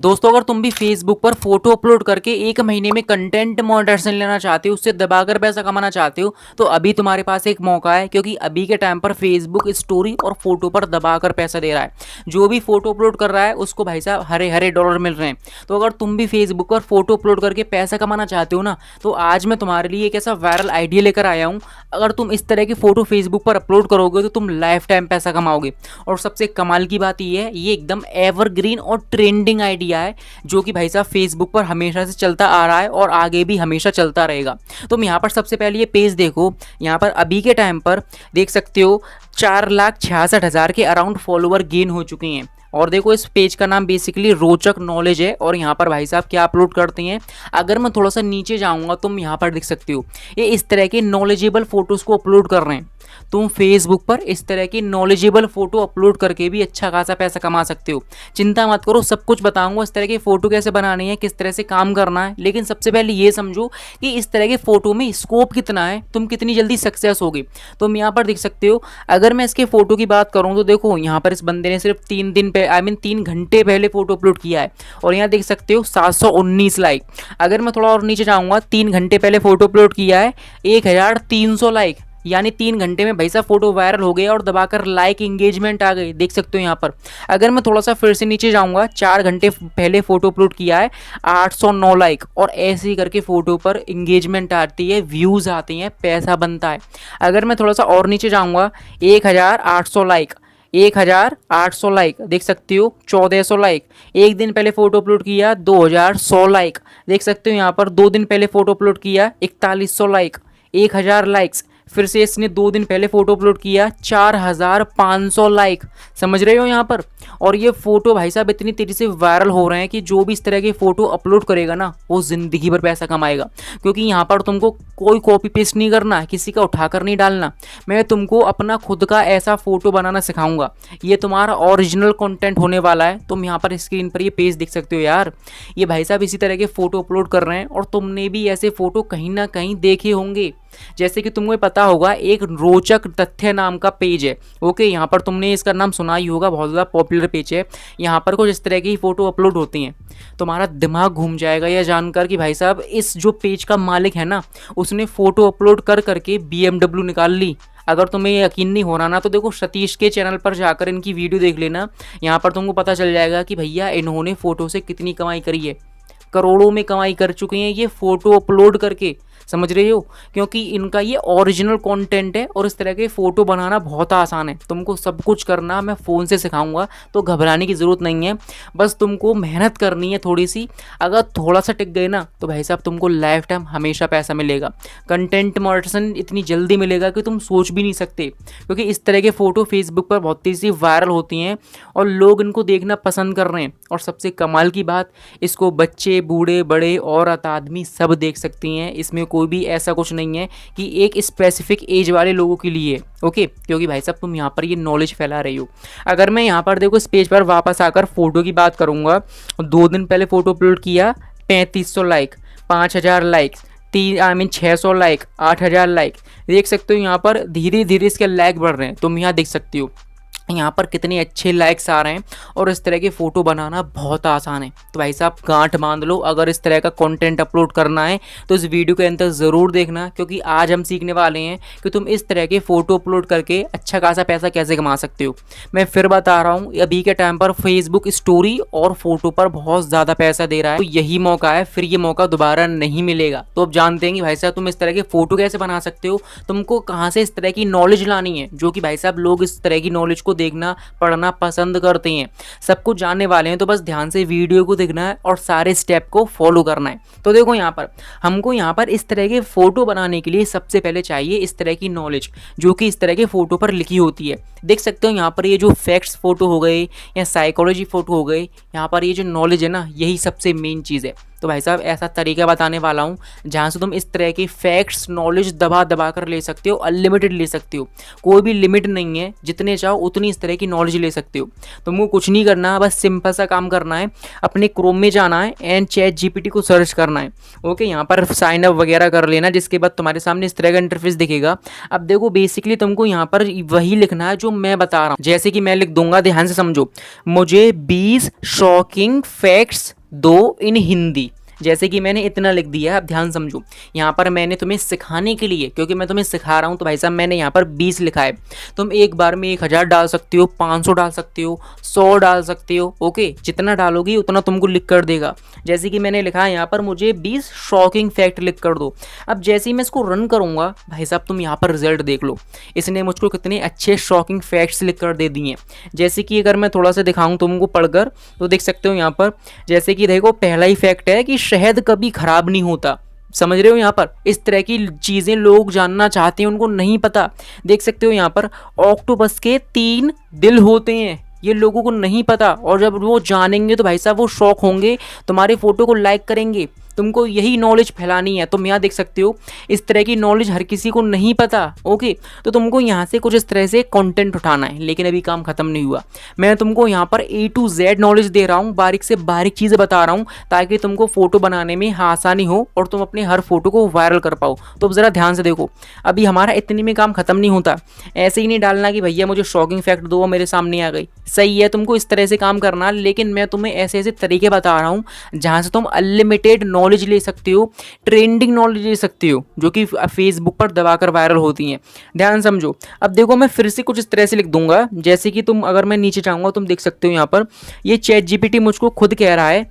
दोस्तों अगर तुम भी फेसबुक पर फोटो अपलोड करके 1 महीने में कंटेंट मोनेटाइजेशन लेना चाहते हो, उससे दबाकर पैसा कमाना चाहते हो, तो अभी तुम्हारे पास एक मौका है। क्योंकि अभी के टाइम पर फेसबुक स्टोरी और फोटो पर दबाकर पैसा दे रहा है। जो भी फोटो अपलोड कर रहा है उसको भाई साहब हरे हरे डॉलर मिल रहे हैं। तो अगर तुम भी फेसबुक पर फोटो अपलोड करके पैसा कमाना चाहते हो ना, तो आज मैं तुम्हारे लिए एक ऐसा वायरल आइडिया लेकर आया हूँ। अगर तुम इस तरह की फोटो फेसबुक पर अपलोड करोगे तो तुम लाइफ टाइम पैसा कमाओगे। और सबसे कमाल की बात ये है, ये एकदम एवरग्रीन और ट्रेंडिंग आइडिया है, जो कि भाई साहब फेसबुक पर हमेशा से चलता आ रहा है और आगे भी हमेशा चलता रहेगा। तुम यहाँ पर सबसे पहले ये पेज देखो। यहाँ पर अभी के टाइम पर देख सकते हो 4,66,000 के अराउंड फॉलोअर गेन हो चुके हैं। और देखो इस पेज का नाम बेसिकली रोचक नॉलेज है। और यहाँ पर भाई साहब क्या अपलोड करते हैं, अगर मैं थोड़ा सा नीचे जाऊँगा तुम यहाँ पर देख सकते हो, ये इस तरह के नॉलेजेबल फोटोज़ को अपलोड कर रहे हैं। तुम फेसबुक पर इस तरह की नॉलेजेबल फोटो अपलोड करके भी अच्छा खासा पैसा कमा सकते हो। चिंता मत करो, सब कुछ बताऊंगा इस तरह की फ़ोटो कैसे बनानी है, किस तरह से काम करना है। लेकिन सबसे पहले ये समझो कि इस तरह के फ़ोटो में स्कोप कितना है, तुम कितनी जल्दी सक्सेस होगी। तुम यहाँ पर देख सकते हो, अगर मैं इसके फ़ोटो की बात करूँ तो देखो यहाँ पर इस बंदे ने सिर्फ 3 घंटे पहले फ़ोटो अपलोड किया है। और यहाँ देख सकते हो 719 लाइक। अगर मैं थोड़ा और नीचे जाऊँगा, 3 घंटे पहले फ़ोटो अपलोड किया है, 1300 लाइक। यानी 3 घंटे में भाई साहब फोटो वायरल हो गया और दबाकर लाइक इंगेजमेंट आ गई, देख सकते हो यहाँ पर। अगर मैं थोड़ा सा फिर से नीचे जाऊँगा, 4 घंटे पहले फ़ोटो अपलोड किया है, 809 लाइक। और ऐसे ही करके फ़ोटो पर इंगेजमेंट आती है, व्यूज़ आती हैं, पैसा बनता है। अगर मैं थोड़ा सा और नीचे जाऊँगा, 1800 लाइक, 1800 लाइक, देख सकते हो 1400 लाइक। एक दिन पहले फ़ोटो अपलोड किया, 2100 लाइक, देख सकते हो यहाँ पर। 2 दिन पहले फ़ोटो अपलोड किया, 4100 लाइक, 1000 लाइक्स। फिर से इसने 2 दिन पहले फ़ोटो अपलोड किया, 4500 लाइक, समझ रहे हो यहाँ पर। और ये फ़ोटो भाई साहब इतनी तेज़ी से वायरल हो रहे हैं कि जो भी इस तरह की फ़ोटो अपलोड करेगा ना, वो ज़िंदगी भर पैसा कमाएगा। क्योंकि यहाँ पर तुमको कोई कॉपी पेस्ट नहीं करना, किसी का उठाकर नहीं डालना। मैं तुमको अपना खुद का ऐसा फ़ोटो बनाना सिखाऊंगा। ये तुम्हारा ओरिजिनल कंटेंट होने वाला है। तुम यहाँ पर स्क्रीन पर ये पेज देख सकते हो यार, ये भाई साहब इसी तरह के फ़ोटो अपलोड कर रहे हैं। और तुमने भी ऐसे फ़ोटो कहीं ना कहीं देखे होंगे। जैसे कि तुमको पता होगा, एक रोचक तथ्य नाम का पेज है। ओके, यहाँ पर तुमने इसका नाम सुना ही होगा, बहुत ज़्यादा पॉपुलर पेज है। यहाँ पर कुछ इस तरह की फ़ोटो अपलोड होती हैं। तुम्हारा दिमाग घूम जाएगा यह जानकर कि भाई साहब इस जो पेज का मालिक है ना, उसने फ़ोटो अपलोड कर करके BMW निकाल ली। अगर तुम्हें यकीन नहीं हो रहा ना, तो देखो सतीश के चैनल पर जाकर इनकी वीडियो देख लेना। यहाँ पर तुमको पता चल जाएगा कि भैया इन्होंने फ़ोटो से कितनी कमाई करी है। करोड़ों में कमाई कर चुके हैं ये फ़ोटो अपलोड करके, समझ रहे हो। क्योंकि इनका ये ओरिजिनल कंटेंट है और इस तरह के फ़ोटो बनाना बहुत आसान है। तुमको सब कुछ करना मैं फ़ोन से सिखाऊंगा, तो घबराने की ज़रूरत नहीं है। बस तुमको मेहनत करनी है थोड़ी सी। अगर थोड़ा सा टिक गए ना, तो भाई साहब तुमको लाइफ टाइम हमेशा पैसा मिलेगा। कंटेंट मोनेटाइजेशन इतनी जल्दी मिलेगा कि तुम सोच भी नहीं सकते। क्योंकि इस तरह के फ़ोटो फेसबुक पर बहुत तेज़ी से वायरल होती हैं और लोग इनको देखना पसंद कर रहे हैं। और सबसे कमाल की बात, इसको बच्चे, बूढ़े, बड़े, औरत, आदमी सब देख सकती हैं। इसमें कोई भी ऐसा कुछ नहीं है कि एक स्पेसिफिक एज वाले लोगों के लिए। ओके, क्योंकि भाई साहब तुम यहाँ पर ये नॉलेज फैला रही हो। अगर मैं यहाँ पर देखो इस पेज पर वापस आकर फ़ोटो की बात करूँगा, 2 दिन पहले फ़ोटो अपलोड किया, 3500 लाइक, 5000 लाइक, 600 लाइक, 8000 लाइक। देख सकते हो यहाँ पर धीरे धीरे इसके लाइक बढ़ रहे हैं। तुम यहाँ देख सकते हो यहाँ पर कितने अच्छे लाइक्स आ रहे हैं। और इस तरह के फ़ोटो बनाना बहुत आसान है। तो भाई साहब गांठ बांध लो, अगर इस तरह का कंटेंट अपलोड करना है तो इस वीडियो के अंदर ज़रूर देखना। क्योंकि आज हम सीखने वाले हैं कि तुम इस तरह के फ़ोटो अपलोड करके अच्छा खासा पैसा कैसे कमा सकते हो। मैं फिर बता रहा हूँ, अभी के टाइम पर फेसबुक स्टोरी और फोटो पर बहुत ज़्यादा पैसा दे रहा है। तो यही मौका है, फिर ये मौका दोबारा नहीं मिलेगा। तो अब जानते हैं कि भाई साहब तुम इस तरह के फ़ोटो कैसे बना सकते हो, तुमको कहाँ से इस तरह की नॉलेज लानी है, जो कि भाई साहब लोग इस तरह की नॉलेज को देखना पढ़ना पसंद करते हैं। सब कुछ जानने वाले हैं, तो बस ध्यान से वीडियो को देखना है और सारे स्टेप को फॉलो करना है। तो देखो यहाँ पर हमको यहाँ पर इस तरह के फ़ोटो बनाने के लिए सबसे पहले चाहिए इस तरह की नॉलेज, जो कि इस तरह के फ़ोटो पर लिखी होती है। देख सकते हो यहाँ पर ये जो फैक्ट्स फ़ोटो हो गए या साइकोलॉजी फ़ोटो हो गए, यहाँ पर ये जो नॉलेज है ना, यही सबसे मेन चीज़ है। तो भाई साहब ऐसा तरीका बताने वाला हूँ जहाँ से तुम इस तरह की फैक्ट्स नॉलेज दबा दबा कर ले सकते हो, अनलिमिटेड ले सकते हो, कोई भी लिमिट नहीं है, जितने चाहो उतनी इस तरह की नॉलेज ले सकते हो। तुमको कुछ नहीं करना, बस सिंपल सा काम करना है, अपने क्रोम में जाना है एंड चैट जीपीटी को सर्च करना है। ओके, यहाँ पर साइन अप वगैरह कर लेना, जिसके बाद तुम्हारे सामने इस तरह का इंटरफेस दिखेगा। अब देखो बेसिकली तुमको यहाँ पर वही लिखना है जो मैं बता रहा हूँ, जैसे कि मैं लिख दूंगा, ध्यान से समझो, मुझे 20 शॉकिंग फैक्ट्स दो इन हिंदी, जैसे कि मैंने इतना लिख दिया है। अब ध्यान समझो, यहाँ पर मैंने तुम्हें सिखाने के लिए, क्योंकि मैं तुम्हें सिखा रहा हूँ, तो भाई साहब मैंने यहाँ पर 20 लिखा है। तुम एक बार में 1000 डाल सकते हो, 500 डाल सकते हो, 100 डाल सकते हो। ओके, जितना डालोगी उतना तुमको लिख कर देगा। जैसे कि मैंने लिखा है यहाँ पर, मुझे 20 शॉकिंग फैक्ट लिख कर दो। अब जैसे ही मैं इसको रन करूँगा भाई साहब, तुम यहाँ पर रिजल्ट देख लो, इसने मुझको कितने अच्छे शॉकिंग फैक्ट्स लिख कर दे दिए। जैसे कि अगर मैं थोड़ा सा दिखाऊँ तुमको पढ़कर, तो देख सकते हो यहाँ पर, जैसे कि देखो पहला ही फैक्ट है कि शहद कभी खराब नहीं होता। समझ रहे हो, यहाँ पर इस तरह की चीज़ें लोग जानना चाहते हैं, उनको नहीं पता। देख सकते हो यहाँ पर, ऑक्टोपस के 3 दिल होते हैं, ये लोगों को नहीं पता, और जब वो जानेंगे तो भाई साहब वो शौक होंगे, तुम्हारे फोटो को लाइक करेंगे। तुमको यही नॉलेज फैलानी है। तुम यहाँ देख सकते हो, इस तरह की नॉलेज हर किसी को नहीं पता। ओके, तो तुमको यहाँ से कुछ इस तरह से कंटेंट उठाना है, लेकिन अभी काम खत्म नहीं हुआ। मैं तुमको यहाँ पर A to Z नॉलेज दे रहा हूँ, बारीक से बारीक चीज़ें बता रहा हूँ, ताकि तुमको फोटो बनाने में आसानी हो और तुम अपने हर फोटो को वायरल कर पाओ। तो अब ज़रा ध्यान से देखो, अभी हमारा इतने में काम खत्म नहीं होता। ऐसे ही नहीं डालना कि भैया मुझे शॉकिंग फैक्ट दो, मेरे सामने आ गई। सही है, तुमको इस तरह से काम करना, लेकिन मैं तुम्हें ऐसे ऐसे तरीके बता रहा हूँ जहाँ से तुम अनलिमिटेड नॉलेज ले सकते हो, ट्रेंडिंग नॉलेज ले सकते हो, जो कि फेसबुक पर दबाकर वायरल होती हैं। ध्यान समझो। अब देखो मैं फिर से कुछ इस तरह से लिख दूंगा, जैसे कि तुम, अगर मैं नीचे जाऊंगा, तुम देख सकते हो यहाँ पर, ये चैट जीपीटी मुझको खुद कह रहा है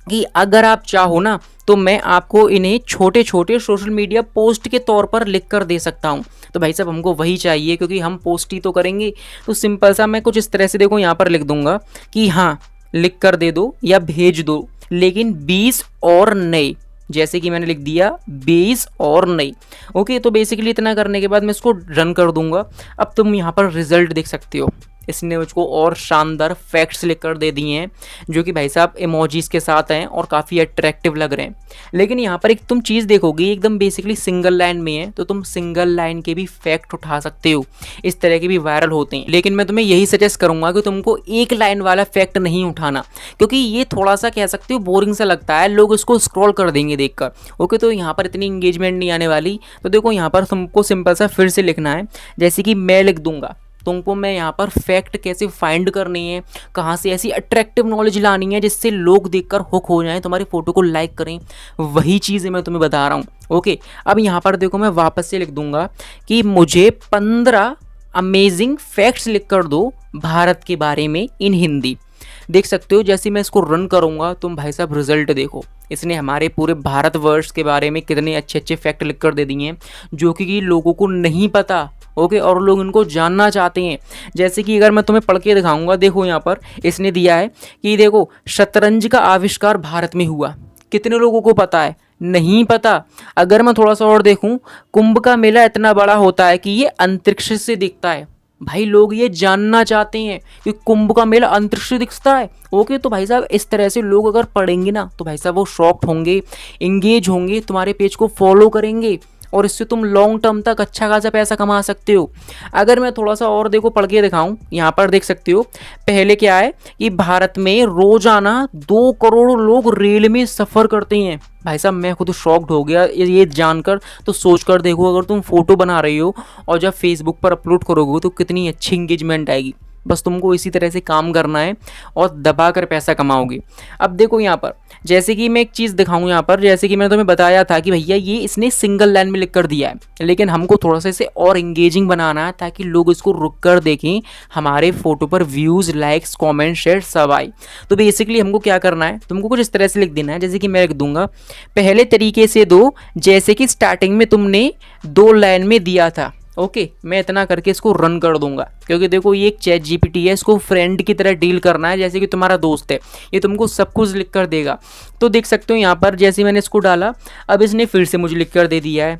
कि अगर आप चाहो ना तो मैं आपको इन्हें छोटे छोटे सोशल मीडिया पोस्ट के तौर पर लिख कर दे सकता हूँ। तो भाई साहब हमको वही चाहिए, क्योंकि हम पोस्ट ही तो करेंगे। तो सिंपल सा मैं कुछ इस तरह से देखो यहाँ पर लिख दूंगा कि हाँ लिख कर दे दो या भेज दो, लेकिन 20 और नए, जैसे कि मैंने लिख दिया 20 और नई। ओके, तो बेसिकली इतना करने के बाद मैं इसको रन कर दूंगा। अब तुम यहाँ पर रिजल्ट देख सकते हो, इसने मुझको और शानदार फैक्ट्स लिखकर दे दिए हैं, जो कि भाई साहब इमोजीज के साथ हैं और काफ़ी अट्रैक्टिव लग रहे हैं। लेकिन यहाँ पर एक तुम चीज़ देखोगी, एकदम बेसिकली सिंगल लाइन में है, तो तुम सिंगल लाइन के भी फैक्ट उठा सकते हो, इस तरह के भी वायरल होते हैं। लेकिन मैं तुम्हें यही सजेस्ट करूंगा कि तुमको एक लाइन वाला फैक्ट नहीं उठाना, क्योंकि ये थोड़ा सा कह सकते हो बोरिंग सा लगता है, लोग इसको स्क्रॉल कर देंगे देखकर। ओके, तो यहाँ पर इतनी इंगेजमेंट नहीं आने वाली। तो देखो यहाँ पर तुमको सिंपल सा फिर से लिखना है, जैसे कि मैं लिख दूंगा, तुमको मैं यहाँ पर फैक्ट कैसे फाइंड करनी है, कहाँ से ऐसी अट्रैक्टिव नॉलेज लानी है जिससे लोग देखकर हुक हो जाएं, तुम्हारी फोटो को लाइक करें, वही चीज़ें मैं तुम्हें बता रहा हूँ। ओके, अब यहाँ पर देखो मैं वापस से लिख दूंगा कि मुझे 15 अमेजिंग फैक्ट्स लिख कर दो भारत के बारे में इन हिंदी। देख सकते हो, जैसे मैं इसको रन करूँगा, तुम भाई साहब रिजल्ट देखो, इसने हमारे पूरे भारतवर्ष के बारे में कितने अच्छे अच्छे फैक्ट लिख कर दे दिए हैं, जो कि लोगों को नहीं पता। ओके, और लोग इनको जानना चाहते हैं। जैसे कि अगर मैं तुम्हें पढ़ के दिखाऊंगा, देखो यहाँ पर इसने दिया है कि देखो शतरंज का आविष्कार भारत में हुआ। कितने लोगों को पता है? नहीं पता। अगर मैं थोड़ा सा और देखूं, कुंभ का मेला इतना बड़ा होता है कि ये अंतरिक्ष से दिखता है। भाई लोग ये जानना चाहते हैं कि कुंभ का मेला अंतरिक्ष से दिखता है। ओके, तो भाई साहब इस तरह से लोग अगर पढ़ेंगे ना, तो भाई साहब वो शॉक्ड होंगे, इंगेज होंगे, तुम्हारे पेज को फॉलो करेंगे, और इससे तुम लॉन्ग टर्म तक अच्छा खासा पैसा कमा सकते हो। अगर मैं थोड़ा सा और देखो पढ़ के दिखाऊं, यहाँ पर देख सकते हो, पहले क्या है कि भारत में रोजाना 2 करोड़ लोग रेल में सफ़र करते हैं। भाई साहब मैं खुद शॉक्ड हो गया ये जानकर। तो सोच कर देखो, अगर तुम फोटो बना रही हो और जब फेसबुक पर अपलोड करोगे तो कितनी अच्छी इंगेजमेंट आएगी। बस तुमको इसी तरह से काम करना है और दबा कर पैसा कमाओगे। अब देखो यहाँ पर, जैसे कि मैं एक चीज़ दिखाऊँ यहाँ पर, जैसे कि मैंने तुम्हें बताया था कि भैया ये इसने सिंगल लाइन में लिख कर दिया है, लेकिन हमको थोड़ा सा इसे और इंगेजिंग बनाना है ताकि लोग इसको रुक कर देखें, हमारे फोटो पर व्यूज़, लाइक्स, कॉमेंट, शेयर सब आए। तो बेसिकली हमको क्या करना है, तुमको कुछ इस तरह से लिख देना है, जैसे कि मैं लिख दूंगा, पहले तरीके से दो जैसे कि स्टार्टिंग में तुमने 2 लाइन में दिया था। ओके, मैं इतना करके इसको रन कर दूंगा, क्योंकि देखो ये एक चैट जीपीटी है, इसको फ्रेंड की तरह डील करना है, जैसे कि तुम्हारा दोस्त है, ये तुमको सब कुछ लिख कर देगा। तो देख सकते हो यहाँ पर जैसे मैंने इसको डाला, अब इसने फिर से मुझे लिख कर दे दिया है।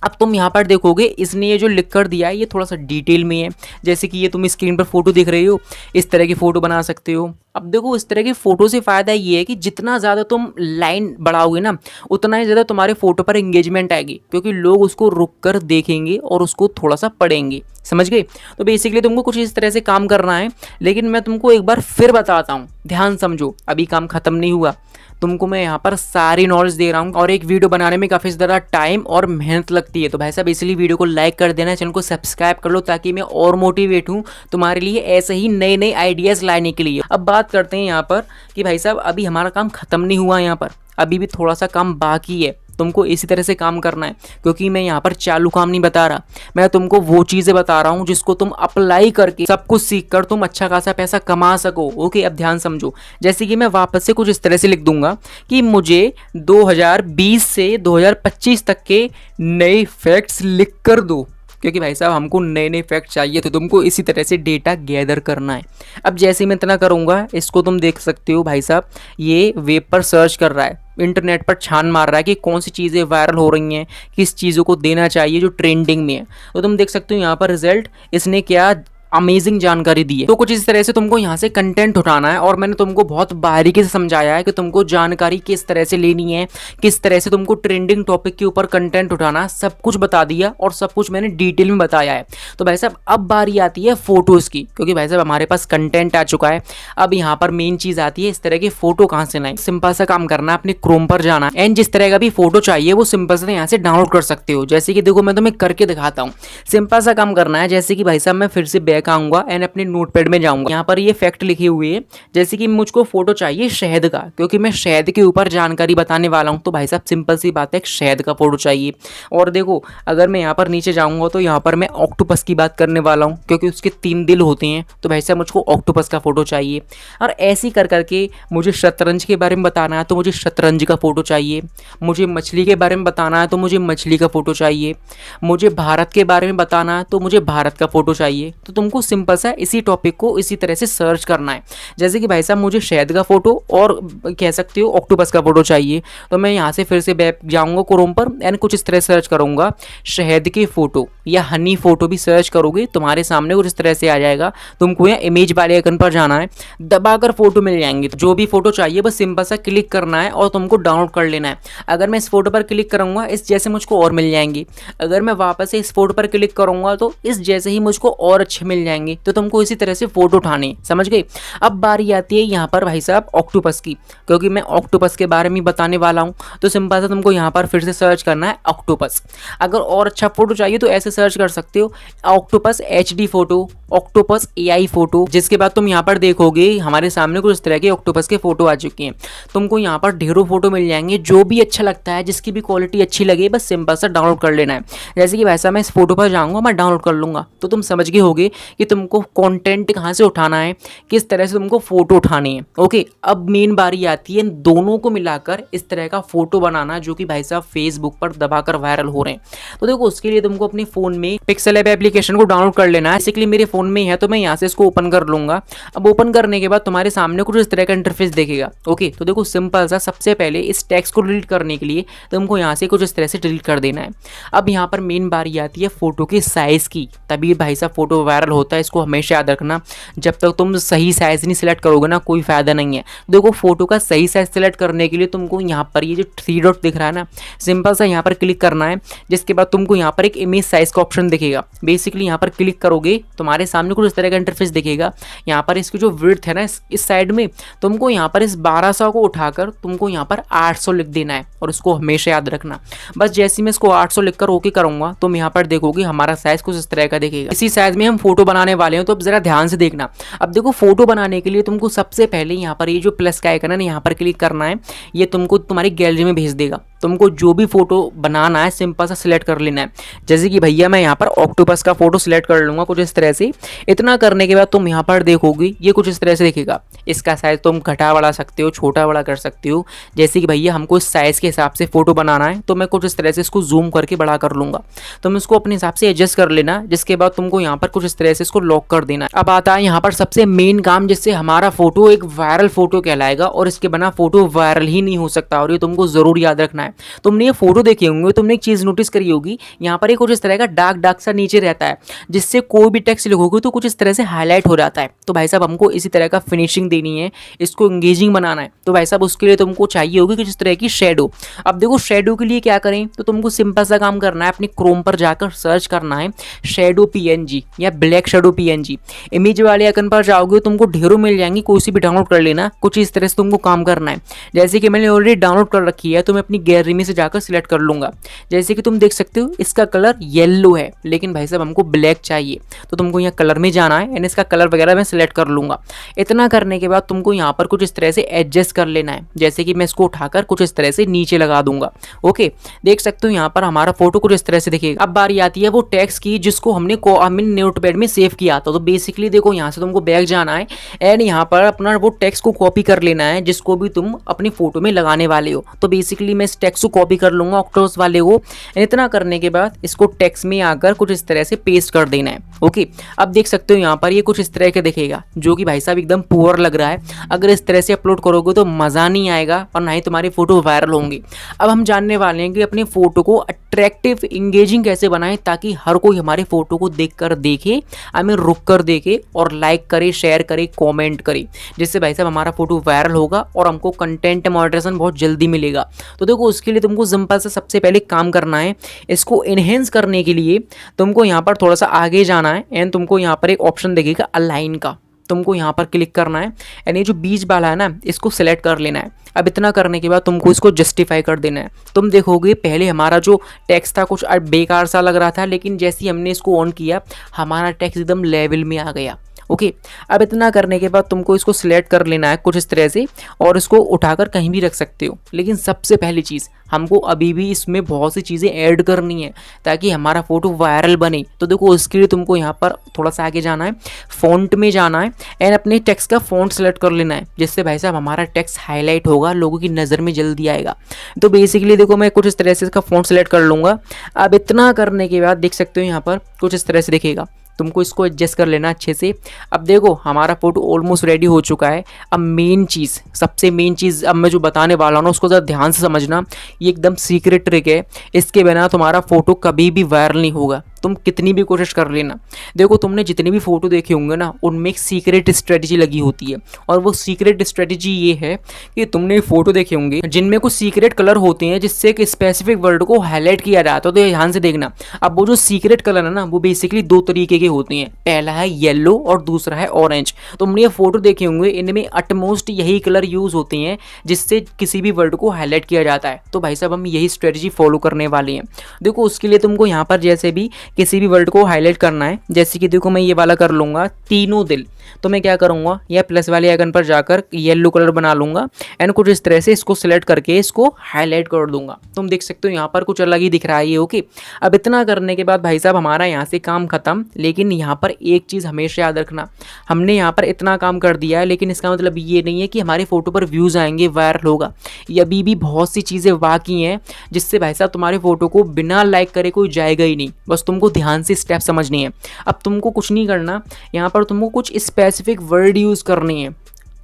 अब तुम यहाँ पर देखोगे, इसने ये जो लिख कर दिया है ये थोड़ा सा डिटेल में है, जैसे कि ये तुम स्क्रीन पर फोटो देख रहे हो, इस तरह की फ़ोटो बना सकते हो। अब देखो इस तरह की फ़ोटो से फ़ायदा ये है कि जितना ज़्यादा तुम लाइन बढ़ाओगे ना, उतना ही ज़्यादा तुम्हारे फ़ोटो पर एंगेजमेंट आएगी, क्योंकि लोग उसको रुक कर देखेंगे और उसको थोड़ा-सा पढ़ेंगे। समझ गए? तो बेसिकली तुमको कुछ इस तरह से काम करना है, लेकिन मैं तुमको एक बार फिर बताता हूँ, ध्यान समझो, अभी काम ख़त्म नहीं हुआ। तुमको मैं यहाँ पर सारी नॉलेज दे रहा हूँ और एक वीडियो बनाने में काफ़ी ज़्यादा टाइम और मेहनत लगती है। तो भाई साहब इसलिए वीडियो को लाइक कर देना, चैनल को सब्सक्राइब कर लो, ताकि मैं और मोटिवेट हूँ तुम्हारे लिए ऐसे ही नए नए आइडियाज़ लाने के लिए। अब बात करते हैं यहाँ पर कि भाई साहब अभी हमारा काम ख़त्म नहीं हुआ, यहाँ पर अभी भी थोड़ा सा काम बाकी है। तुमको इसी तरह से काम करना है, क्योंकि मैं यहाँ पर चालू काम नहीं बता रहा, मैं तुमको वो चीज़ें बता रहा हूँ जिसको तुम अप्लाई करके सब कुछ सीख कर तुम अच्छा खासा पैसा कमा सको। ओके, अब ध्यान समझो। जैसे कि मैं वापस से कुछ इस तरह से लिख दूंगा कि मुझे 2020 से 2025 तक के नए फैक्ट्स लिख कर दो, क्योंकि भाई साहब हमको नए नए फैक्ट चाहिए, तो तुमको इसी तरह से डेटा गैदर करना है। अब जैसे मैं इतना करूँगा, इसको तुम देख सकते हो भाई साहब, ये वेब पर सर्च कर रहा है, इंटरनेट पर छान मार रहा है कि कौन सी चीज़ें वायरल हो रही हैं, किस चीज़ों को देना चाहिए जो ट्रेंडिंग में है। तो तुम देख सकते हो यहाँ पर रिजल्ट इसने क्या अमेजिंग जानकारी दी है। तो कुछ इस तरह से तुमको यहाँ से कंटेंट उठाना है, और मैंने तुमको बहुत बारीकी से समझाया है कि तुमको जानकारी किस तरह से लेनी है, किस तरह से तुमको ट्रेंडिंग टॉपिक के ऊपर कंटेंट उठाना है, सब कुछ बता दिया और सब कुछ मैंने डिटेल में बताया है। तो भाई साहब अब बारी आती है फोटोज़ की, क्योंकि भाई साहब हमारे पास कंटेंट आ चुका है। अब यहाँ पर मेन चीज़ आती है इस तरह की फ़ोटो कहाँ से लाएं। सिंपल सा काम करना है, अपने क्रोम पर जाना एंड जिस तरह का भी फोटो चाहिए वो सिंपल से यहाँ से डाउनलोड कर सकते हो। जैसे कि देखो मैं तुम्हें करके दिखाता हूँ। सिंपल सा काम करना है, जैसे कि भाई साहब मैं फिर से बैक आऊँगा एंड अपने नोटपैड में जाऊंगा। यहाँ पर ये फैक्ट लिखे हुए हैं, जैसे कि मुझको फोटो चाहिए शहद का, क्योंकि मैं शहद के ऊपर जानकारी बताने वाला हूँ। तो भाई साहब सिंपल सी बात है, शहद का फोटो चाहिए। और देखो अगर मैं यहाँ पर नीचे जाऊँगा तो यहाँ पर मैं ऑक्टोपस की बात करने वाला हूँ, क्योंकि उसके 3 दिल होते हैं। तो भाई साहब मुझको ऑक्टोपस का फोटो चाहिए। और ऐसे कर करके मुझे शतरंज के बारे में बताना है तो मुझे शतरंज का फोटो चाहिए। मुझे मछली के बारे में बताना है तो मुझे मछली का फोटो चाहिए। मुझे भारत के बारे में बताना है तो मुझे भारत का फोटो चाहिए। तो तुमको सिंपल सा इसी टॉपिक को इसी तरह से सर्च करना है। जैसे कि भाई साहब मुझे शहद का फोटो और कह सकते हो ऑक्टोपस का फोटो चाहिए, तो मैं यहाँ से फिर से बैक जाऊँगा क्रोम पर एंड कुछ इस तरह सर्च करूँगा शहद की फ़ोटो या हनी फ़ोटो भी सर्च करोगे, तुम्हारे सामने कुछ इस तरह से आ जाएगा। तुमको यहाँ इमेज वाले आइकन पर जाना है, दबाकर फोटो मिल जाएंगे। जो भी फोटो चाहिए बस सिंपल सा क्लिक करना है और तुमको डाउनलोड कर लेना है। अगर मैं इस फोटो पर क्लिक करूँगा इस जैसे मुझको और मिल जाएंगी। अगर मैं वापस से इस फोटो पर क्लिक करूँगा तो इस जैसे ही मुझको और अच्छे मिल जाएंगे। तो तुमको इसी तरह से फोटो उठाने, समझ गए। अब बारी आती है यहाँ पर भाई साहब ऑक्टोपस की, क्योंकि मैं ऑक्टोपस के बारे में बताने वाला हूँ। तो सिंपल सा तुमको यहाँ पर फिर से सर्च करना है ऑक्टोपस। अगर और अच्छा फोटो चाहिए तो ऐसे सर्च कर सकते हो octopus HD photo, octopus AI photo. जिसके बाद तुम यहाँ पर देखोगे हमारे सामने कुछ इस तरह के ऑक्टोपस के फोटो आ चुके हैं। तुमको यहाँ पर ढेरों फोटो मिल जाएंगे, जो भी अच्छा लगता है, जिसकी भी क्वालिटी अच्छी लगे, बस सिंपल सा डाउनलोड कर लेना है। जैसे कि वैसा मैं इस फोटो पर जाऊँगा, मैं डाउनलोड कर लूँगा। तो तुम समझ गए होगे कि तुमको कंटेंट कहाँ से उठाना है, किस तरह से तुमको फोटो उठानी है। ओके, अब मेन बारी आती है दोनों को मिलाकर इस तरह का फोटो बनाना, जो कि भाई साहब फेसबुक पर दबाकर वायरल हो रहे हैं। तो देखो उसके लिए तुमको अपने फोन में पिक्सल ऐप एप्लीकेशन को डाउनलोड कर लेना है। बेसिकली मेरे फोन में है तो मैं यहाँ से इसको ओपन कर लूंगा। अब ओपन करने के बाद तुम्हारे सामने कुछ इस तरह का इंटरफेस देखेगा। ओके, तो देखो सिंपल सा सबसे पहले इस टेक्स्ट को डिलीट करने के लिए तुमको यहाँ से कुछ इस तरह से डिलीट कर देना है। अब यहाँ पर मेन बारी आती है फोटो के साइज की, तभी भाई साहब फोटो वायरल होता है। इसको हमेशा याद रखना, जब तक तुम सही साइज नहीं सिलेक्ट करोगे ना कोई फायदा नहीं है। देखो फोटो का सही साइज सिलेक्ट करने के लिए तुमको यहाँ पर ये जो 3 डॉट दिख रहा है ना, सिंपल सा यहाँ पर क्लिक करना है। जिसके बाद तुमको यहाँ पर एक इमेज साइज का ऑप्शन दिखेगा। बेसिकली यहाँ पर क्लिक करोगे तुम्हारे सामने कुछ इस तरह का इंटरफेस दिखेगा। यहाँ पर इसकी जो विड्थ है ना इस साइड में, तुमको यहाँ पर इस 1200 को उठाकर तुमको यहाँ पर 800 लिख देना है, और इसको हमेशा याद रखना। बस जैसे मैं इसको 800 लिखकर ओके करूँगा, तुम यहाँ पर देखोगे हमारा साइज कुछ इस तरह का दिखेगा। इसी साइज में हम फोटो बनाने वाले हैं, तो अब जरा ध्यान से देखना। अब देखो फोटो बनाने के लिए तुमको सबसे पहले यहाँ पर ये जो प्लस का आइकन है ना, यहाँ पर क्लिक करना है। ये तुमको तुम्हारी गैलरी में भेज देगा। तुमको जो भी फोटो बनाना है सिंपल सा सिलेक्ट कर लेना है। जैसे कि भैया मैं यहाँ पर ऑक्टोपस का फोटो सिलेक्ट कर लूँगा कुछ इस तरह से। इतना करने के बाद तुम यहाँ पर देखोगे ये कुछ इस तरह से दिखेगा। इसका साइज़ तुम घटा बढ़ा सकते हो, छोटा बड़ा कर सकते हो। जैसे कि भैया हमको इस साइज़ के हिसाब से फ़ोटो बनाना है, तो मैं कुछ इस तरह से इसको जूम करके बड़ा कर लूँगा। तुम इसको अपने हिसाब से एडजस्ट कर लेना। जिसके बाद तुमको यहाँ पर कुछ इस तरह से इसको लॉक कर देना है। अब आता है यहाँ पर सबसे मेन काम, जिससे हमारा फोटो एक वायरल फोटो कहलाएगा, और इसके बिना फोटो वायरल ही नहीं हो सकता। और ये तुमको ज़रूर याद रखना है। है। तुमने ये फोटो देखे होंगे, तुमने एक चीज़ नोटिस करी होगी, यहाँ पर एक कुछ इस तरह का डार्क डार्क सा नीचे रहता है, जिससे कोई भी टेक्स्ट लिखोगे तो कुछ इस तरह से हाईलाइट हो जाता है। तो भाई साहब हमको इसी तरह का फिनिशिंग देनी है, इसको एंगेजिंग बनाना है। तो भाई साहब उसके लिए तुमको चाहिए होगी कुछ इस तरह की शेडो। अब देखो शेडो के लिए क्या करें, तो तुमको सिंपल सा काम करना है, अपने क्रोम पर जाकर सर्च करना है शेडो पीएनजी या ब्लैक शेडो पीएनजी। इमेज वाले आइकन पर जाओगे तुमको ढेरों मिल जाएंगी, कोई सी भी डाउनलोड कर लेना। कुछ इस तरह से तुमको काम करना है। जैसे कि मैंने ऑलरेडी डाउनलोड कर रखी है, तो मैं अपनी गैलरी में से जाकर सिलेक्ट कर लूंगा। जैसे कि तुम देख सकते हो इसका कलर येलो है, लेकिन भाई साहब हमको ब्लैक चाहिए, तो तुमको यहाँ कलर में जाना है एंड इसका कलर वगैरह मैं सिलेक्ट कर लूंगा। इतना करने के बाद तुमको यहाँ पर कुछ इस तरह से एडजस्ट कर लेना है। जैसे कि मैं इसको उठाकर कुछ इस तरह से नीचे लगा दूंगा। ओके, देख सकते हो यहाँ पर हमारा फोटो कुछ इस तरह से दिखेगा। अब बारी आती है वो टेक्स्ट की जिसको हमने नोटपैड में सेव किया था। तो बेसिकली देखो यहाँ से तुमको बैक जाना है एंड यहाँ पर अपना वो टेक्स्ट को कॉपी कर लेना है जिसको भी तुम अपनी फोटो में लगाने वाले हो। तो बेसिकली मैं इस टेक्स्ट को कॉपी कर लूंगा ऑक्टोपस वाले को। इतना करने के बाद इसको टेक्स्ट में आकर कुछ इस तरह से पेस्ट कर देना है। ओके, अब देख सकते हो यहाँ पर ये कुछ इस तरह के दिखेगा, जो कि भाई साहब एकदम पुअर लग रहा है। अगर इस तरह से अपलोड करोगे तो मज़ा नहीं आएगा और ना ही तुम्हारी फोटो वायरल होंगी। अब हम जानने वाले हैं कि अपनी फोटो को अट्रैक्टिव इंगेजिंग कैसे बनाएं ताकि हर कोई हमारे फोटो को देखकर देखे, हमें रुक कर देखे और लाइक करे, शेयर करे, कमेंट करे, जिससे भाई साहब हमारा फोटो वायरल होगा और हमको कंटेंट मॉडरेशन बहुत जल्दी मिलेगा। तो देखो उसके लिए तुमको सिंपल से सबसे पहले काम करना है, इसको इनहेंस करने के लिए तुमको यहाँ पर थोड़ा सा आगे जाना है एंड तुमको यहाँ पर एक ऑप्शन दिखेगा अलाइन का, तुमको यहाँ पर क्लिक करना है एंड ये जो बीच वाला है ना इसको सिलेक्ट कर लेना है। अब इतना करने के बाद तुमको इसको जस्टिफाई कर देना है। तुम देखोगे पहले हमारा जो टेक्स्ट था कुछ बेकार सा लग रहा था, लेकिन जैसे ही हमने इसको ऑन किया हमारा टेक्स्ट एकदम लेवल में आ गया। ओके, अब इतना करने के बाद तुमको इसको सिलेक्ट कर लेना है कुछ इस तरह से और इसको उठाकर कहीं भी रख सकते हो। लेकिन सबसे पहली चीज़ हमको अभी भी इसमें बहुत सी चीज़ें ऐड करनी है ताकि हमारा फोटो वायरल बने। तो देखो उसके लिए तुमको यहाँ पर थोड़ा सा आगे जाना है, फ़ॉन्ट में जाना है एंड अपने टेक्स्ट का फ़ॉन्ट सेलेक्ट कर लेना है, जिससे भाई साहब हमारा टेक्स्ट हाईलाइट होगा, लोगों की नज़र में जल्दी आएगा। तो बेसिकली देखो मैं कुछ इस तरह से इसका फ़ॉन्ट सेलेक्ट कर लूँगा। अब इतना करने के बाद देख सकते हो यहाँ पर कुछ इस तरह से दिखेगा, तुमको इसको एडजस्ट कर लेना अच्छे से। अब देखो हमारा फोटो ऑलमोस्ट रेडी हो चुका है। अब मेन चीज़, सबसे मेन चीज़ अब मैं जो बताने वाला हूँ ना उसको ज़रा ध्यान से समझना। ये एकदम सीक्रेट ट्रिक है, इसके बिना तुम्हारा फोटो कभी भी वायरल नहीं होगा, तुम कितनी भी कोशिश कर लेना। देखो तुमने जितने भी फोटो देखे होंगे ना उनमें एक सीक्रेट स्ट्रेटजी लगी होती है, और वो सीक्रेट स्ट्रेटजी ये है कि तुमने फोटो देखे होंगे जिनमें कुछ सीक्रेट कलर होते हैं जिससे एक स्पेसिफिक वर्ड को हाईलाइट किया जाता है। तो ध्यान से देखना। अब वो जो सीक्रेट कलर है ना वो बेसिकली दो तरीके के होते हैं, पहला है येलो और दूसरा है ऑरेंज। तुमने ये फोटो देखे होंगे, इनमें अटमोस्ट यही कलर यूज होते हैं जिससे किसी भी वर्ड को हाईलाइट किया जाता है। तो भाई साहब हम यही स्ट्रेटजी फॉलो करने वाले हैं। देखो उसके लिए तुमको यहाँ पर जैसे भी किसी भी वर्ड को हाईलाइट करना है, जैसे कि देखो मैं ये वाला कर लूँगा तीनों दिल। तो मैं क्या करूँगा, यह प्लस वाले आइकन पर जाकर येलो कलर बना लूँगा एंड कुछ इस तरह से इसको सिलेक्ट करके इसको हाईलाइट कर दूंगा। तुम देख सकते हो यहाँ पर कुछ अलग ही दिख रहा है ये। ओके, अब इतना करने के बाद भाई साहब हमारा यहाँ से काम खत्म। लेकिन यहाँ पर एक चीज़ हमेशा याद रखना, हमने यहाँ पर इतना काम कर दिया है लेकिन इसका मतलब ये नहीं है कि हमारे फोटो पर व्यूज़ आएंगे, वायरल होगा। ये अभी भी बहुत सी चीज़ें बाकी हैं जिससे भाई साहब तुम्हारे फोटो को बिना लाइक करे कोई जाएगा ही नहीं। बस तुमको ध्यान से स्टेप समझनी है। अब तुमको कुछ नहीं करना, यहाँ पर तुमको कुछ स्पेसिफिक वर्ड यूज़ करनी है।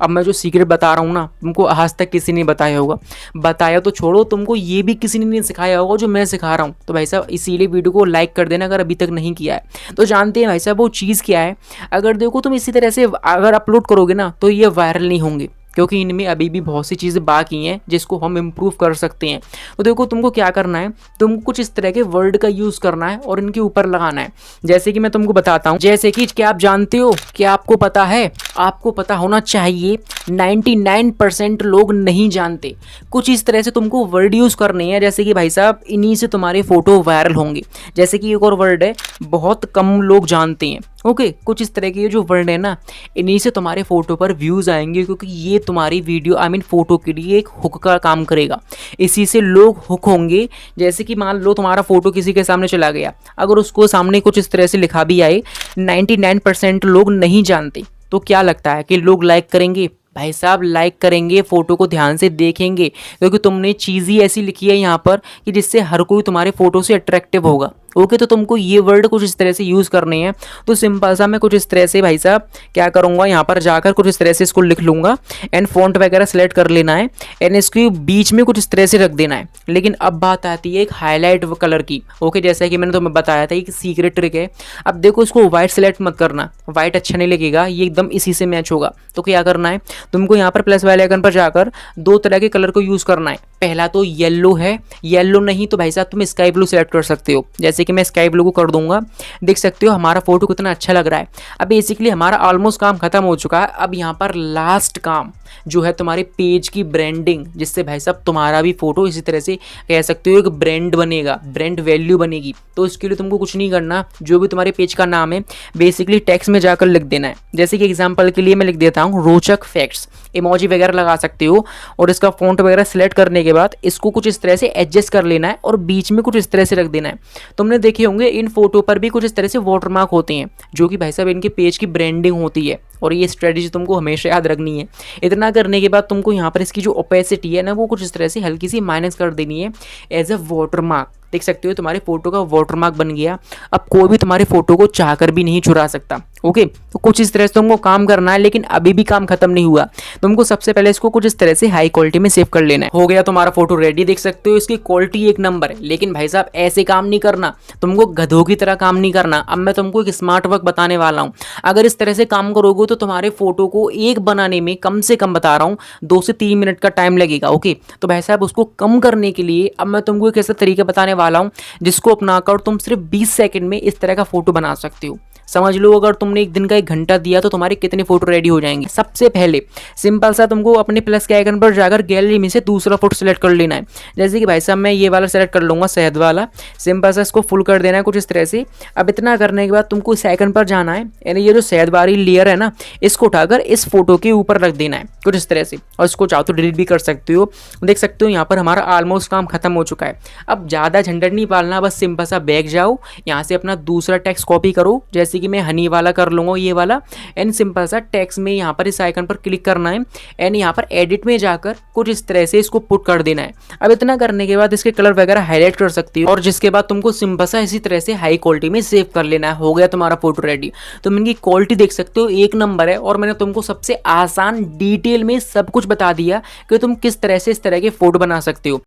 अब मैं जो सीक्रेट बता रहा हूँ ना तुमको आज तक किसी ने बताया होगा, बताया तो छोड़ो, तुमको ये भी किसी ने नहीं सिखाया होगा जो मैं सिखा रहा हूँ। तो भाई साहब इसीलिए वीडियो को लाइक कर देना अगर अभी तक नहीं किया है। तो जानते हैं भाई साहब वो चीज़ क्या है। अगर देखो तुम इसी तरह से अगर अपलोड करोगे ना तो ये वायरल नहीं होंगे, क्योंकि इनमें अभी भी बहुत सी चीज़ें बाकी हैं जिसको हम इम्प्रूव कर सकते हैं। तो देखो तुमको क्या करना है, तुमको कुछ इस तरह के वर्ड का यूज़ करना है और इनके ऊपर लगाना है। जैसे कि मैं तुमको बताता हूँ, जैसे कि क्या आप जानते हो, क्या आपको पता है, आपको पता होना चाहिए 99% लोग नहीं जानते। कुछ इस तरह से तुमको वर्ड यूज़ करने हैं, जैसे कि भाई साहब इन्हीं से तुम्हारे फोटो वायरल होंगे। जैसे कि एक और वर्ड है बहुत कम लोग जानते हैं। ओके, कुछ इस तरह के ये जो वर्ड है ना इन्हीं से तुम्हारे फोटो पर व्यूज़ आएंगे, क्योंकि ये तुम्हारी वीडियो फोटो के लिए एक हुक का काम करेगा। इसी से लोग हुक होंगे। जैसे कि मान लो तुम्हारा फोटो किसी के सामने चला गया, अगर उसको सामने कुछ इस तरह से लिखा भी आए 99% लोग नहीं जानते, तो क्या लगता है कि लोग लाइक करेंगे? भाई साहब लाइक करेंगे, फोटो को ध्यान से देखेंगे, क्योंकि तुमने चीज़ ही ऐसी लिखी है यहाँ पर कि जिससे हर कोई तुम्हारे फोटो से अट्रैक्टिव होगा। ओके, तो तुमको ये वर्ड कुछ इस तरह से यूज़ करने हैं। तो सिंपल सा मैं कुछ इस तरह से भाई साहब क्या करूँगा, यहाँ पर जाकर कुछ इस तरह से इसको लिख लूँगा एंड फ़ॉन्ट वगैरह सेलेक्ट कर लेना है एंड इसके बीच में कुछ इस तरह से रख देना है। लेकिन अब बात आती है एक हाईलाइट कलर की। ओके, जैसा कि मैंने तुम्हें बताया था एक सीक्रेट ट्रिक है। अब देखो, इसको व्हाइट सेलेक्ट मत करना, व्हाइट अच्छा नहीं लगेगा, ये एकदम इसी से मैच होगा। तो क्या करना है तुमको, यहाँ पर प्लस वाले आइकन पर जाकर दो तरह के कलर को यूज़ करना है। पहला तो येलो है, येलो नहीं तो भाई साहब तुम स्काई ब्लू सेलेक्ट कर सकते हो। जैसे कि मैं स्काई ब्लू को कर दूंगा, देख सकते हो हमारा फोटो कितना अच्छा लग रहा है। अब बेसिकली हमारा ऑलमोस्ट काम खत्म हो चुका है। अब यहाँ पर लास्ट काम जो है तुम्हारे पेज की ब्रांडिंग, जिससे भाई साहब तुम्हारा भी फोटो इसी तरह से कह सकते हो एक ब्रांड बनेगा, ब्रांड वैल्यू बनेगी। तो इसके लिए तुमको कुछ नहीं करना, जो भी तुम्हारे पेज का नाम है बेसिकली टेक्स्ट में जाकर लिख देना है। जैसे कि एग्जाम्पल के लिए मैं लिख देता हूँ रोचक फैक्ट्स, इमोजी वगैरह लगा सकते हो और इसका फॉन्ट वगैरह सेलेक्ट करने के बाद इसको कुछ इस तरह से एडजस्ट कर लेना है और बीच में कुछ इस तरह से रख देना है। तुमने देखे होंगे इन फोटो पर भी कुछ इस तरह से वाटरमार्क होते हैं, जो कि भाई साहब इनके पेज की ब्रांडिंग होती है और ये स्ट्रेटजी तुमको हमेशा याद रखनी है। इतना करने के बाद तुमको यहाँ पर इसकी जो ओपेसिटी है ना वो कुछ इस तरह से हल्की सी माइनस कर देनी है एज अ वाटरमार्क। देख सकते हो तुम्हारे फोटो का वाटरमार्क बन गया। अब कोई भी तुम्हारे फोटो को चाहकर भी नहीं चुरा सकता। ओके, तो कुछ इस तरह से तुमको काम करना है, लेकिन अभी भी काम खत्म नहीं हुआ। तुमको सबसे पहले इसको कुछ इस तरह से हाई क्वालिटी में सेव कर लेना है। हो गया तुम्हारा फोटो रेडी, देख सकते हो इसकी क्वालिटी एक नंबर है। लेकिन भाई साहब ऐसे काम नहीं करना, तुमको गधों की तरह काम नहीं करना। अब मैं तुमको एक स्मार्ट वर्क बताने वाला हूँ। अगर इस तरह से काम करोगे तो तुम्हारे फोटो को एक बनाने में कम से कम बता रहा हूँ 2 से 3 मिनट का टाइम लगेगा। ओके, तो भाई साहब उसको कम करने के लिए अब मैं तुमको एक ऐसा तरीका बताने वाला हूँ जिसको अपनाकर तुम सिर्फ 20 सेकंड में इस तरह का फोटो बना सकते हो। समझ लो, अगर तुमने एक दिन का 1 घंटा दिया तो तुम्हारे कितने फोटो रेडी हो जाएंगे। सबसे पहले सिंपल सा तुमको अपने प्लस के आइकन पर जाकर गैलरी में से दूसरा फोटो सेलेक्ट कर लेना है। जैसे कि भाई साहब मैं ये वाला सेलेक्ट कर लूँगा, शहद वाला। सिंपल सा इसको फुल कर देना है कुछ इस तरह से। अब इतना करने के बाद तुमको इस आइकन पर जाना है, यानी ये जो शहद वाली लेयर है ना, इसको उठाकर इस फोटो के ऊपर रख देना है कुछ इस तरह से, और इसको चाहो तो डिलीट भी कर सकते हो। देख सकते हो यहाँ पर हमारा ऑलमोस्ट काम खत्म हो चुका है। अब ज़्यादा झंझट नहीं पालना, बस सिंपल सा बैक जाओ, यहाँ से अपना दूसरा टेक्स्ट कॉपी करो। जैसे कि मैं हनी वाला कर लूँगा, ये वाला, एंड सिंपल सा टेक्स्ट में यहाँ पर इस आइकन पर क्लिक करना है एंड यहाँ पर एडिट में जाकर कुछ इस तरह से इसको पुट कर देना है। अब इतना करने के बाद इसके कलर वगैरह हाईलाइट कर सकती हो और जिसके बाद तुमको सिंपल सा इसी तरह से हाई क्वालिटी में सेव कर लेना है। हो गया तुम्हारा फोटो रेडी। तुम इनकी क्वालिटी देख सकते हो, एक नंबर है। और मैंने तुमको सबसे आसान डिटेल में सब कुछ बता दिया कि तुम किस तरह से इस तरह के फोटो बना सकते हो।